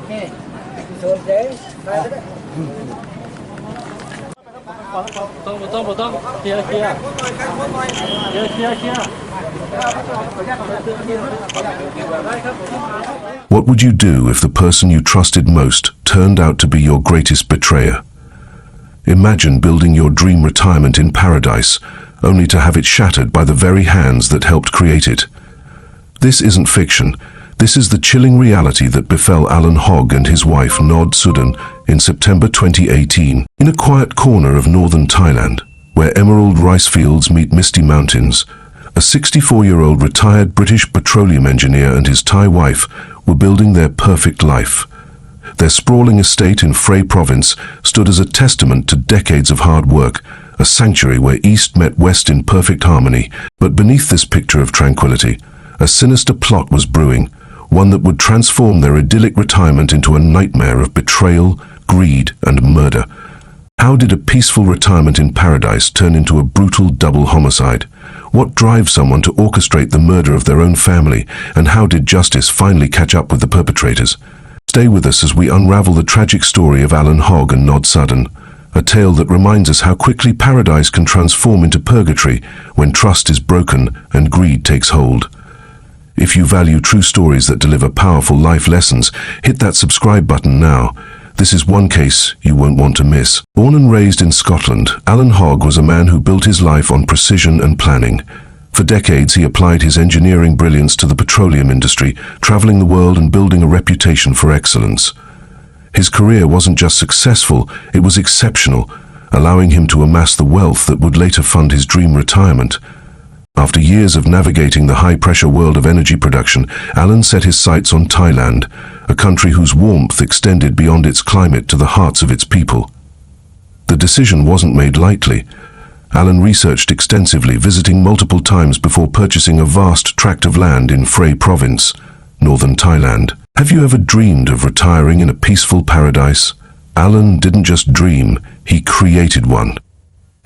Okay. So there, What would you do if the person you trusted most turned out to be your greatest betrayer? Imagine building your dream retirement in paradise, only to have it shattered by the very hands that helped create it. This isn't fiction. This is the chilling reality that befell Alan Hogg and his wife Nod Suddaen in September 2018. In a quiet corner of northern Thailand, where emerald rice fields meet misty mountains, a 64-year-old retired British petroleum engineer and his Thai wife were building their perfect life. Their sprawling estate in Phrae province stood as a testament to decades of hard work, a sanctuary where East met West in perfect harmony. But beneath this picture of tranquility, a sinister plot was brewing, one that would transform their idyllic retirement into a nightmare of betrayal, greed, and murder. How did a peaceful retirement in paradise turn into a brutal double homicide? What drives someone to orchestrate the murder of their own family, and how did justice finally catch up with the perpetrators? Stay with us as we unravel the tragic story of Alan Hogg and Nod Suddaen, a tale that reminds us how quickly paradise can transform into purgatory when trust is broken and greed takes hold. If you value true stories that deliver powerful life lessons, hit that subscribe button now. This is one case you won't want to miss. Born and raised in Scotland, Alan Hogg was a man who built his life on precision and planning. For decades, he applied his engineering brilliance to the petroleum industry, traveling the world and building a reputation for excellence. His career wasn't just successful, it was exceptional, allowing him to amass the wealth that would later fund his dream retirement. After years of navigating the high-pressure world of energy production, Alan set his sights on Thailand, a country whose warmth extended beyond its climate to the hearts of its people. The decision wasn't made lightly. Alan researched extensively, visiting multiple times before purchasing a vast tract of land in Phrae province, northern Thailand. Have you ever dreamed of retiring in a peaceful paradise? Alan didn't just dream, he created one.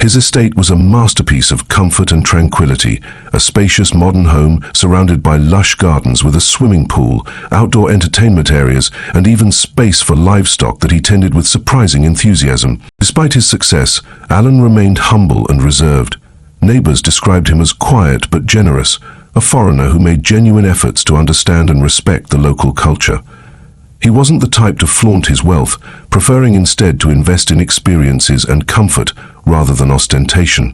His estate was a masterpiece of comfort and tranquility, a spacious modern home surrounded by lush gardens with a swimming pool, outdoor entertainment areas, and even space for livestock that he tended with surprising enthusiasm. Despite his success, Alan remained humble and reserved. Neighbors described him as quiet but generous, a foreigner who made genuine efforts to understand and respect the local culture. He wasn't the type to flaunt his wealth, preferring instead to invest in experiences and comfort rather than ostentation.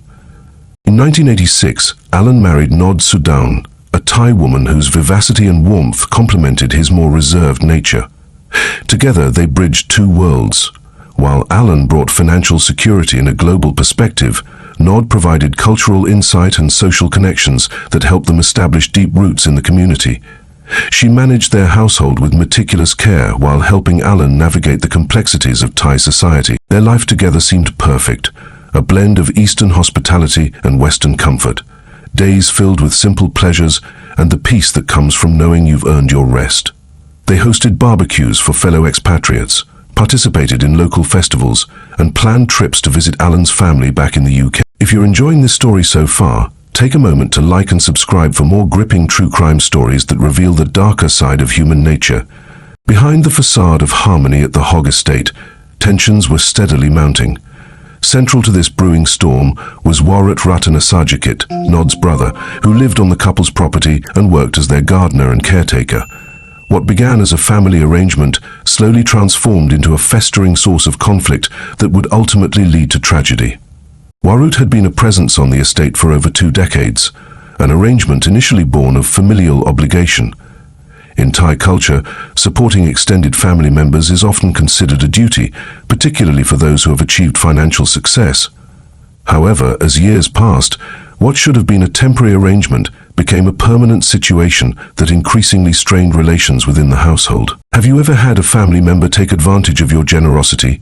In 1986, Alan married Nod Suddaen, a Thai woman whose vivacity and warmth complemented his more reserved nature. Together, they bridged two worlds. While Alan brought financial security and a global perspective, Nod provided cultural insight and social connections that helped them establish deep roots in the community. She managed their household with meticulous care while helping Alan navigate the complexities of Thai society. Their life together seemed perfect, a blend of Eastern hospitality and Western comfort, days filled with simple pleasures and the peace that comes from knowing you've earned your rest. They hosted barbecues for fellow expatriates, participated in local festivals, and planned trips to visit Alan's family back in the UK. If you're enjoying this story so far, take a moment to like and subscribe for more gripping true crime stories that reveal the darker side of human nature. Behind the facade of harmony at the Hogg estate, tensions were steadily mounting. Central to this brewing storm was Warat Ratanasajikit, Nod's brother, who lived on the couple's property and worked as their gardener and caretaker. What began as a family arrangement slowly transformed into a festering source of conflict that would ultimately lead to tragedy. Warut had been a presence on the estate for over 2 decades, an arrangement initially born of familial obligation. In Thai culture, supporting extended family members is often considered a duty, particularly for those who have achieved financial success. However, as years passed, what should have been a temporary arrangement became a permanent situation that increasingly strained relations within the household. Have you ever had a family member take advantage of your generosity?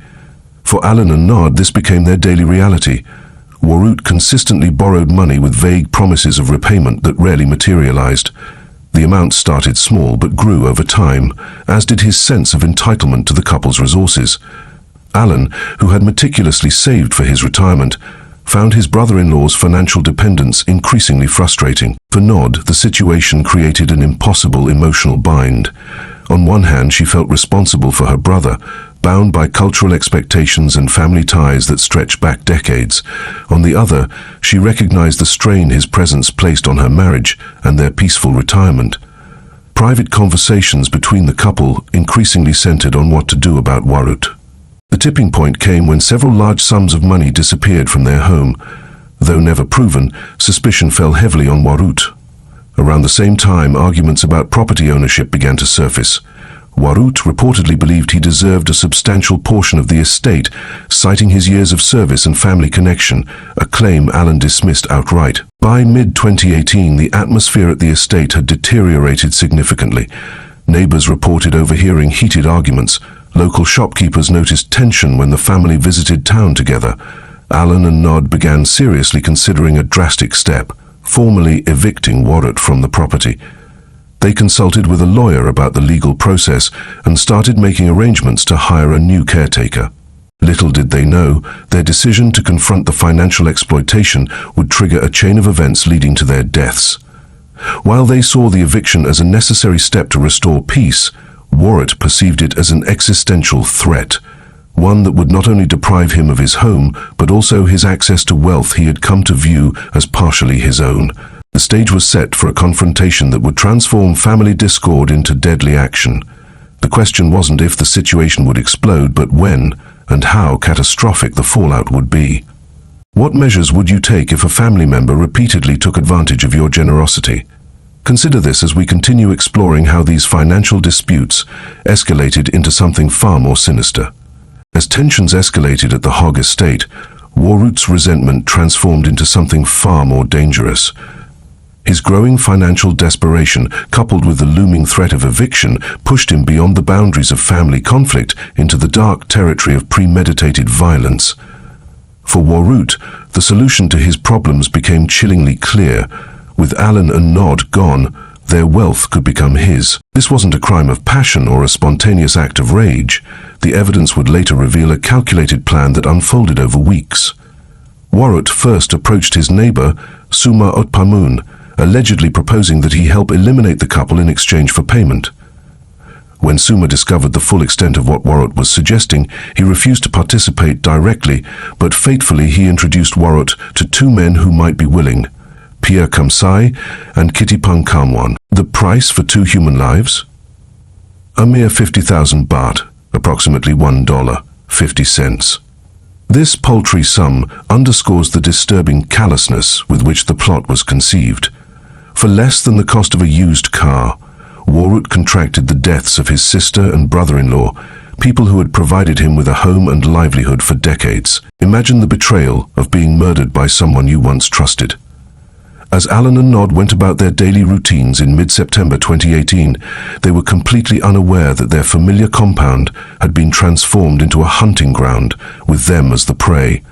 For Alan and Nod, this became their daily reality. Warut consistently borrowed money with vague promises of repayment that rarely materialized. The amount started small but grew over time, as did his sense of entitlement to the couple's resources. Alan, who had meticulously saved for his retirement, found his brother-in-law's financial dependence increasingly frustrating. For Nod, the situation created an impossible emotional bind. On one hand, she felt responsible for her brother, bound by cultural expectations and family ties that stretched back decades. On the other, she recognized the strain his presence placed on her marriage and their peaceful retirement. Private conversations between the couple increasingly centered on what to do about Warut. The tipping point came when several large sums of money disappeared from their home. Though never proven, suspicion fell heavily on Warut. Around the same time, arguments about property ownership began to surface. Warut reportedly believed he deserved a substantial portion of the estate, citing his years of service and family connection, a claim Alan dismissed outright. By mid-2018, the atmosphere at the estate had deteriorated significantly. Neighbors reported overhearing heated arguments. Local shopkeepers noticed tension when the family visited town together. Alan and Nod began seriously considering a drastic step, formally evicting Warut from the property. They consulted with a lawyer about the legal process and started making arrangements to hire a new caretaker. Little did they know, their decision to confront the financial exploitation would trigger a chain of events leading to their deaths. While they saw the eviction as a necessary step to restore peace, Warut perceived it as an existential threat, one that would not only deprive him of his home, but also his access to wealth he had come to view as partially his own. The stage was set for a confrontation that would transform family discord into deadly action. The question wasn't if the situation would explode, but when and how catastrophic the fallout would be. What measures would you take if a family member repeatedly took advantage of your generosity? Consider this as we continue exploring how these financial disputes escalated into something far more sinister. As tensions escalated at the Hogg estate, Warut's resentment transformed into something far more dangerous. His growing financial desperation, coupled with the looming threat of eviction, pushed him beyond the boundaries of family conflict into the dark territory of premeditated violence. For Warut, the solution to his problems became chillingly clear. With Alan and Nod gone, their wealth could become his. This wasn't a crime of passion or a spontaneous act of rage. The evidence would later reveal a calculated plan that unfolded over weeks. Warut first approached his neighbor, Suma Otpamun, allegedly proposing that he help eliminate the couple in exchange for payment. When Suma discovered the full extent of what Warut was suggesting, he refused to participate directly, but fatefully he introduced Warut to two men who might be willing, Pia Kamsai and Kittipang Kamwan. The price for 2 human lives? A mere 50,000 baht, approximately $1.50. This paltry sum underscores the disturbing callousness with which the plot was conceived. For less than the cost of a used car, Warut contracted the deaths of his sister and brother-in-law, people who had provided him with a home and livelihood for decades. Imagine the betrayal of being murdered by someone you once trusted. As Alan and Nod went about their daily routines in mid-September 2018, they were completely unaware that their familiar compound had been transformed into a hunting ground, with them as the prey.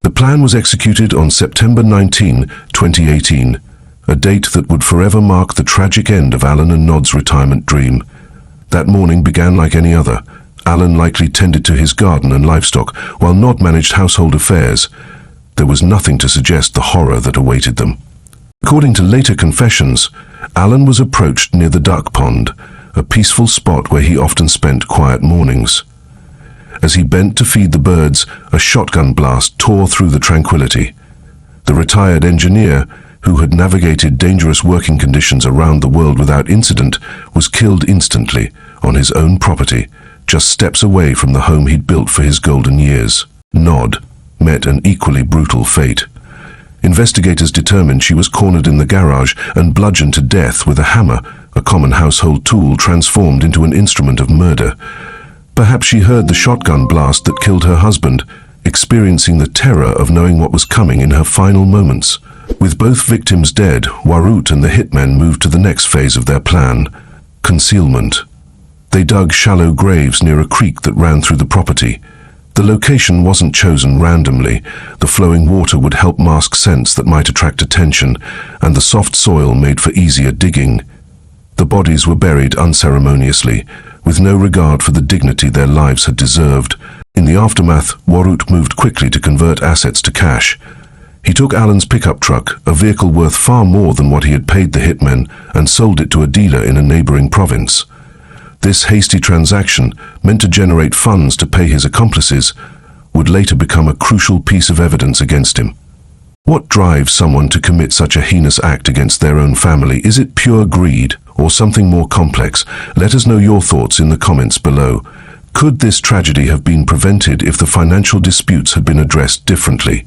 The plan was executed on September 19, 2018, a date that would forever mark the tragic end of Alan and Nod's retirement dream. That morning began like any other. Alan likely tended to his garden and livestock, while Nod managed household affairs. There was nothing to suggest the horror that awaited them. According to later confessions, Alan was approached near the duck pond, a peaceful spot where he often spent quiet mornings. As he bent to feed the birds, a shotgun blast tore through the tranquility. The retired engineer, who had navigated dangerous working conditions around the world without incident, was killed instantly on his own property, just steps away from the home he'd built for his golden years. Nod met an equally brutal fate. Investigators determined she was cornered in the garage and bludgeoned to death with a hammer, a common household tool transformed into an instrument of murder. Perhaps she heard the shotgun blast that killed her husband, experiencing the terror of knowing what was coming in her final moments. With both victims dead, Warut and the hitmen moved to the next phase of their plan: concealment. They dug shallow graves near a creek that ran through the property. The location wasn't chosen randomly. The flowing water would help mask scents that might attract attention, and the soft soil made for easier digging. The bodies were buried unceremoniously, with no regard for the dignity their lives had deserved. In the aftermath, Warut moved quickly to convert assets to cash. He took Alan's pickup truck, a vehicle worth far more than what he had paid the hitmen, and sold it to a dealer in a neighboring province. This hasty transaction, meant to generate funds to pay his accomplices, would later become a crucial piece of evidence against him. What drives someone to commit such a heinous act against their own family? Is it pure greed or something more complex? Let us know your thoughts in the comments below. Could this tragedy have been prevented if the financial disputes had been addressed differently?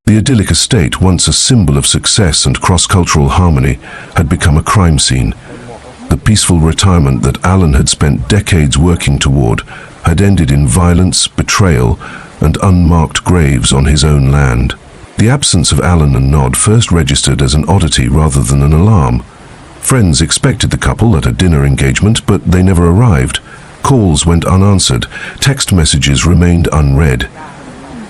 The idyllic estate, once a symbol of success and cross-cultural harmony, had become a crime scene. The peaceful retirement that Alan had spent decades working toward had ended in violence, betrayal, and unmarked graves on his own land. The absence of Alan and Nod first registered as an oddity rather than an alarm. Friends expected the couple at a dinner engagement, but they never arrived. Calls went unanswered. Text messages remained unread.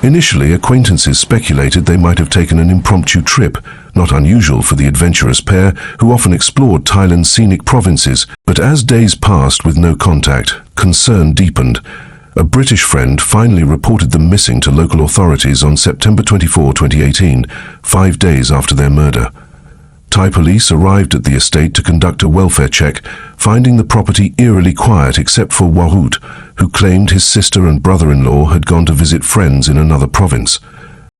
Initially, acquaintances speculated they might have taken an impromptu trip, not unusual for the adventurous pair who often explored Thailand's scenic provinces. But as days passed with no contact, concern deepened. A British friend finally reported them missing to local authorities on September 24, 2018, 5 days after their murder. Thai police arrived at the estate to conduct a welfare check, finding the property eerily quiet except for Warut, who claimed his sister and brother-in-law had gone to visit friends in another province.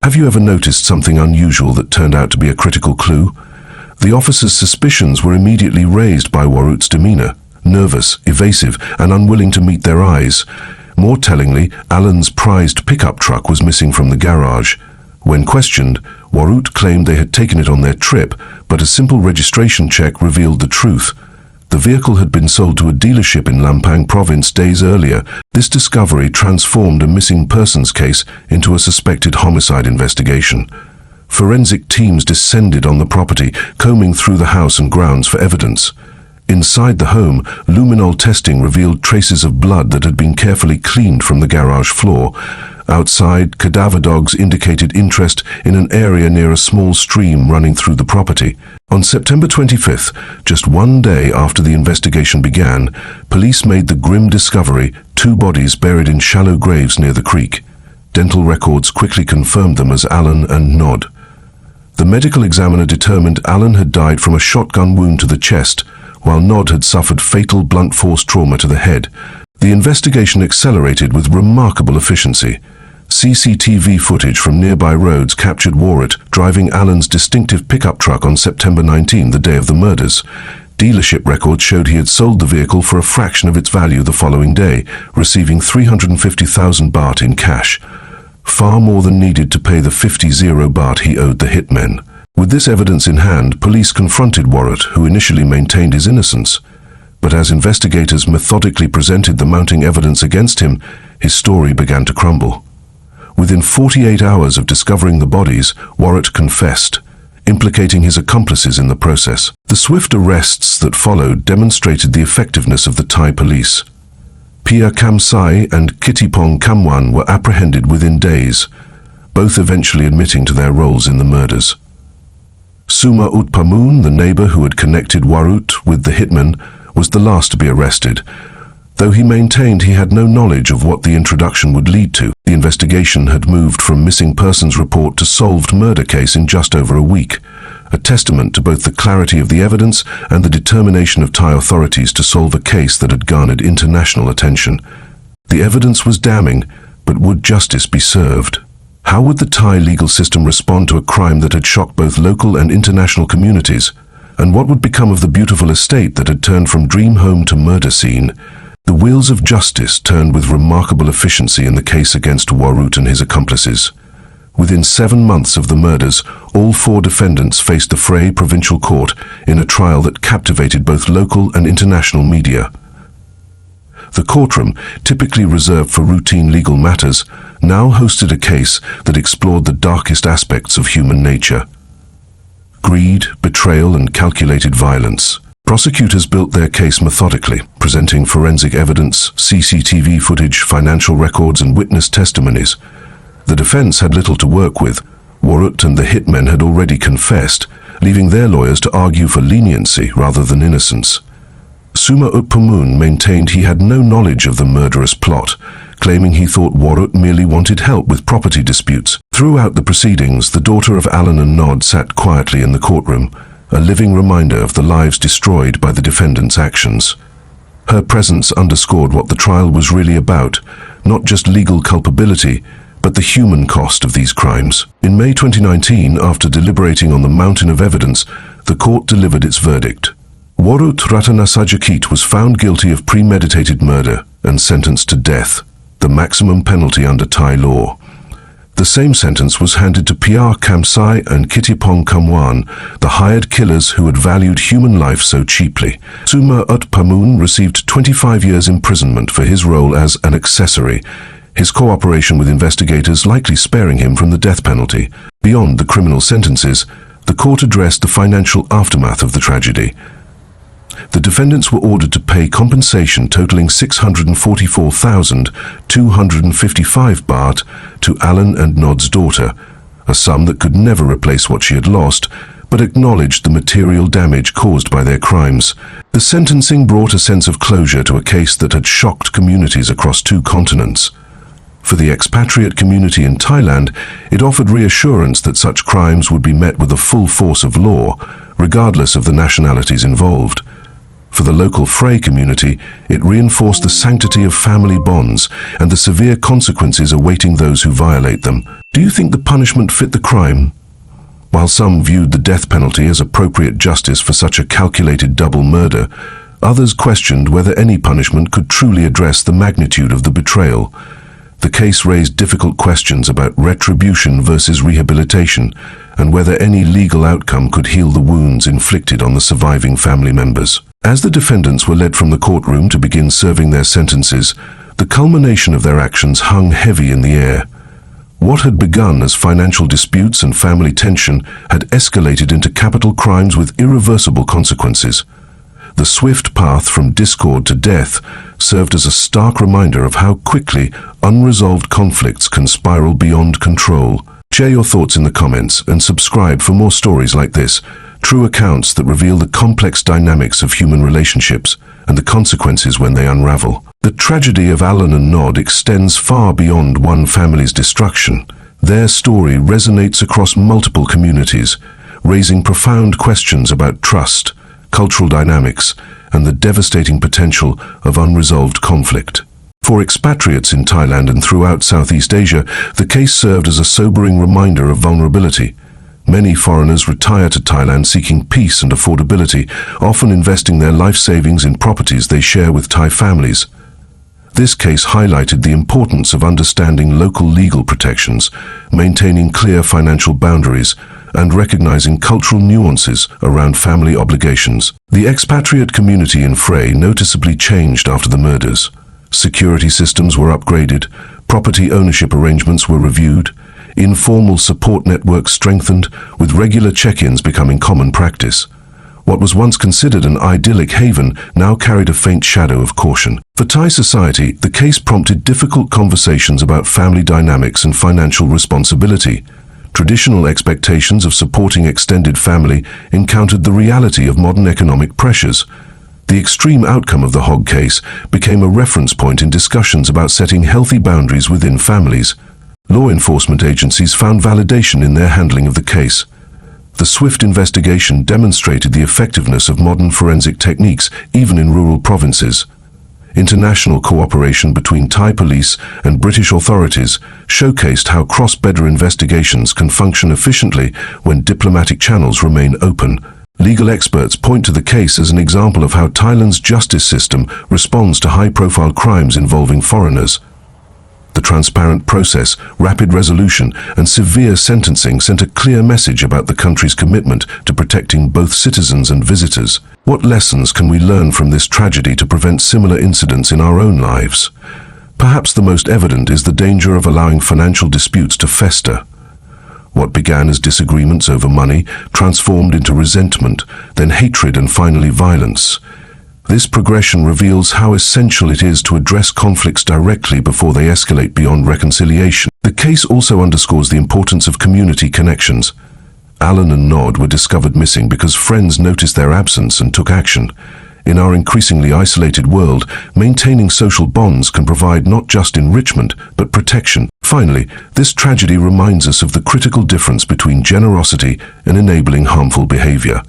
Have you ever noticed something unusual that turned out to be a critical clue? The officers' suspicions were immediately raised by Warut's demeanor, nervous, evasive, and unwilling to meet their eyes. More tellingly, Alan's prized pickup truck was missing from the garage. When questioned, Warut claimed they had taken it on their trip, but a simple registration check revealed the truth. The vehicle had been sold to a dealership in Lampang province days earlier. This discovery transformed a missing persons case into a suspected homicide investigation. Forensic teams descended on the property, combing through the house and grounds for evidence. Inside the home, luminol testing revealed traces of blood that had been carefully cleaned from the garage floor. Outside, cadaver dogs indicated interest in an area near a small stream running through the property. On September 25th, just 1 day after the investigation began, police made the grim discovery: 2 bodies buried in shallow graves near the creek. Dental records quickly confirmed them as Alan and Nod. The medical examiner determined Alan had died from a shotgun wound to the chest, while Nod had suffered fatal blunt force trauma to the head. The investigation accelerated with remarkable efficiency. CCTV footage from nearby roads captured Warut driving Alan's distinctive pickup truck on September 19, the day of the murders. Dealership records showed he had sold the vehicle for a fraction of its value the following day, receiving 350,000 baht in cash, far more than needed to pay the 50 baht he owed the hitmen. With this evidence in hand, police confronted Warut, who initially maintained his innocence. But as investigators methodically presented the mounting evidence against him, his story began to crumble. Within 48 hours of discovering the bodies, Warut confessed, implicating his accomplices in the process. The swift arrests that followed demonstrated the effectiveness of the Thai police. Pia Kam Sai and Kittipong Kamwan were apprehended within days, both eventually admitting to their roles in the murders. Suma Utpamun, the neighbor who had connected Warut with the hitman, was the last to be arrested, though he maintained he had no knowledge of what the introduction would lead to. The investigation had moved from missing persons report to solved murder case in just over a week, a testament to both the clarity of the evidence and the determination of Thai authorities to solve a case that had garnered international attention. The evidence was damning, but would justice be served? How would the Thai legal system respond to a crime that had shocked both local and international communities? And what would become of the beautiful estate that had turned from dream home to murder scene? The wheels of justice turned with remarkable efficiency in the case against Warut and his accomplices. Within 7 months of the murders, all 4 defendants faced the Phrae Provincial Court in a trial that captivated both local and international media. The courtroom, typically reserved for routine legal matters, now hosted a case that explored the darkest aspects of human nature. Greed, betrayal, and calculated violence. Prosecutors built their case methodically, presenting forensic evidence, CCTV footage, financial records, and witness testimonies. The defense had little to work with. Warut and the hitmen had already confessed, leaving their lawyers to argue for leniency rather than innocence. Suma Utpamun maintained he had no knowledge of the murderous plot, claiming he thought Warut merely wanted help with property disputes. Throughout the proceedings, the daughter of Alan and Nod sat quietly in the courtroom, a living reminder of the lives destroyed by the defendants' actions. Her presence underscored what the trial was really about, not just legal culpability, but the human cost of these crimes. In May 2019, after deliberating on the mountain of evidence, the court delivered its verdict. Warut Ratnasajikit was found guilty of premeditated murder and sentenced to death, the maximum penalty under Thai law. The same sentence was handed to Piar Kamsai and Kittipong Kamwan, the hired killers who had valued human life so cheaply. Suma Ut Pamun received 25 years imprisonment for his role as an accessory, his cooperation with investigators likely sparing him from the death penalty. Beyond the criminal sentences, the court addressed the financial aftermath of the tragedy. The defendants were ordered to pay compensation totaling 644,255 baht to Alan and Nod's daughter, a sum that could never replace what she had lost, but acknowledged the material damage caused by their crimes. The sentencing brought a sense of closure to a case that had shocked communities across 2 continents. For the expatriate community in Thailand, it offered reassurance that such crimes would be met with the full force of law, regardless of the nationalities involved. For the local Phray community, it reinforced the sanctity of family bonds and the severe consequences awaiting those who violate them. Do you think the punishment fit the crime? While some viewed the death penalty as appropriate justice for such a calculated double murder, others questioned whether any punishment could truly address the magnitude of the betrayal. The case raised difficult questions about retribution versus rehabilitation, and whether any legal outcome could heal the wounds inflicted on the surviving family members. As the defendants were led from the courtroom to begin serving their sentences, the culmination of their actions hung heavy in the air. What had begun as financial disputes and family tension had escalated into capital crimes with irreversible consequences. The swift path from discord to death served as a stark reminder of how quickly unresolved conflicts can spiral beyond control. Share your thoughts in the comments and subscribe for more stories like this, true accounts that reveal the complex dynamics of human relationships and the consequences when they unravel. The tragedy of Alan and Nod extends far beyond one family's destruction. Their story resonates across multiple communities, raising profound questions about trust, cultural dynamics, and the devastating potential of unresolved conflict. For expatriates in Thailand and throughout Southeast Asia, the case served as a sobering reminder of vulnerability. Many foreigners retire to Thailand seeking peace and affordability, often investing their life savings in properties they share with Thai families. This case highlighted the importance of understanding local legal protections, maintaining clear financial boundaries, and recognizing cultural nuances around family obligations. The expatriate community in Phray noticeably changed after the murders. Security systems were upgraded, property ownership arrangements were reviewed, informal support networks strengthened, with regular check-ins becoming common practice. What was once considered an idyllic haven now carried a faint shadow of caution. For Thai society, the case prompted difficult conversations about family dynamics and financial responsibility. Traditional expectations of supporting extended family encountered the reality of modern economic pressures. The extreme outcome of the Hogg case became a reference point in discussions about setting healthy boundaries within families. Law enforcement agencies found validation in their handling of the case. The swift investigation demonstrated the effectiveness of modern forensic techniques even in rural provinces. International cooperation between Thai police and British authorities showcased how cross-border investigations can function efficiently when diplomatic channels remain open. Legal experts point to the case as an example of how Thailand's justice system responds to high-profile crimes involving foreigners. The transparent process, rapid resolution, and severe sentencing sent a clear message about the country's commitment to protecting both citizens and visitors. What lessons can we learn from this tragedy to prevent similar incidents in our own lives? Perhaps the most evident is the danger of allowing financial disputes to fester. What began as disagreements over money transformed into resentment, then hatred, and finally violence. This progression reveals how essential it is to address conflicts directly before they escalate beyond reconciliation. The case also underscores the importance of community connections. Alan and Nod were discovered missing because friends noticed their absence and took action. In our increasingly isolated world, maintaining social bonds can provide not just enrichment, but protection. Finally, this tragedy reminds us of the critical difference between generosity and enabling harmful behavior.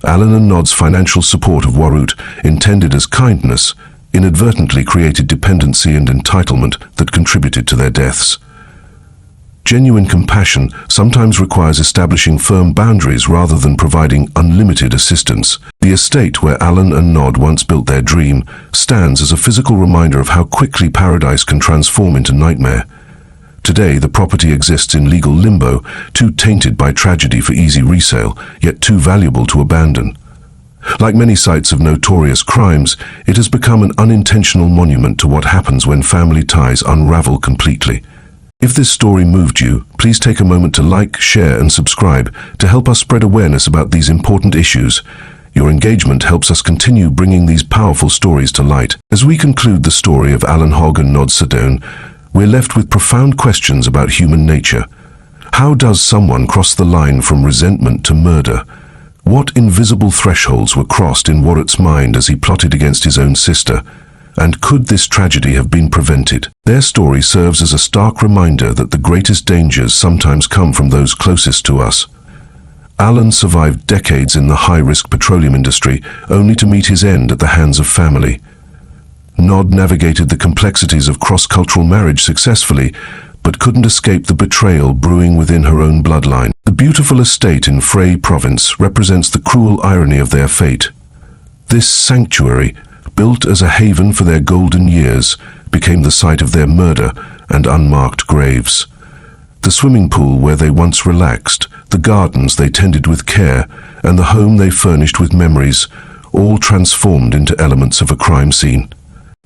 Alan and Nod's financial support of Warut, intended as kindness, inadvertently created dependency and entitlement that contributed to their deaths. Genuine compassion sometimes requires establishing firm boundaries rather than providing unlimited assistance. The estate where Alan and Nod once built their dream stands as a physical reminder of how quickly paradise can transform into nightmare. Today, the property exists in legal limbo, too tainted by tragedy for easy resale, yet too valuable to abandon. Like many sites of notorious crimes, it has become an unintentional monument to what happens when family ties unravel completely. If this story moved you, please take a moment to like, share, and subscribe to help us spread awareness about these important issues. Your engagement helps us continue bringing these powerful stories to light. As we conclude the story of Alan Hogg and Nod Suddaen, we're left with profound questions about human nature. How does someone cross the line from resentment to murder? What invisible thresholds were crossed in Warut's mind as he plotted against his own sister? And could this tragedy have been prevented? Their story serves as a stark reminder that the greatest dangers sometimes come from those closest to us. Alan survived decades in the high-risk petroleum industry, only to meet his end at the hands of family. Nod navigated the complexities of cross-cultural marriage successfully, but couldn't escape the betrayal brewing within her own bloodline. The beautiful estate in Frey province represents the cruel irony of their fate. This sanctuary, built as a haven for their golden years, became the site of their murder and unmarked graves. The swimming pool where they once relaxed, the gardens they tended with care, and the home they furnished with memories, all transformed into elements of a crime scene.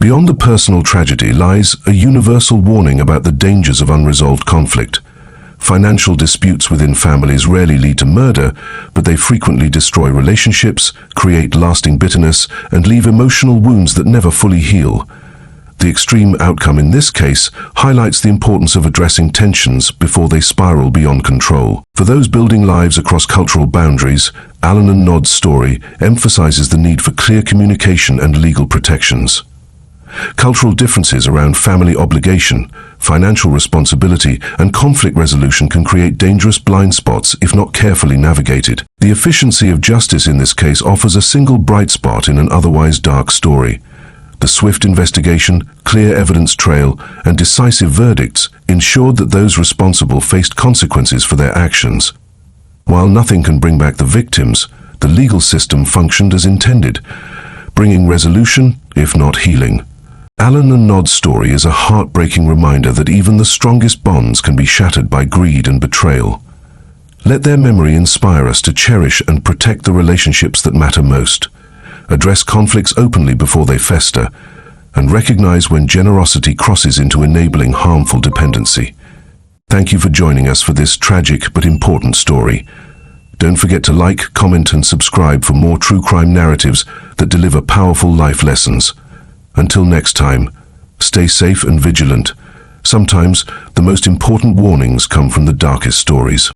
Beyond the personal tragedy lies a universal warning about the dangers of unresolved conflict. Financial disputes within families rarely lead to murder, but they frequently destroy relationships, create lasting bitterness, and leave emotional wounds that never fully heal. The extreme outcome in this case highlights the importance of addressing tensions before they spiral beyond control. For those building lives across cultural boundaries, Alan and Nod's story emphasizes the need for clear communication and legal protections. Cultural differences around family obligation, financial responsibility, and conflict resolution can create dangerous blind spots if not carefully navigated. The efficiency of justice in this case offers a single bright spot in an otherwise dark story. The swift investigation, clear evidence trail, and decisive verdicts ensured that those responsible faced consequences for their actions. While nothing can bring back the victims, the legal system functioned as intended, bringing resolution, if not healing. Alan and Nod's story is a heartbreaking reminder that even the strongest bonds can be shattered by greed and betrayal. Let their memory inspire us to cherish and protect the relationships that matter most, address conflicts openly before they fester, and recognize when generosity crosses into enabling harmful dependency. Thank you for joining us for this tragic but important story. Don't forget to like, comment, and subscribe for more true crime narratives that deliver powerful life lessons. Until next time, stay safe and vigilant. Sometimes, the most important warnings come from the darkest stories.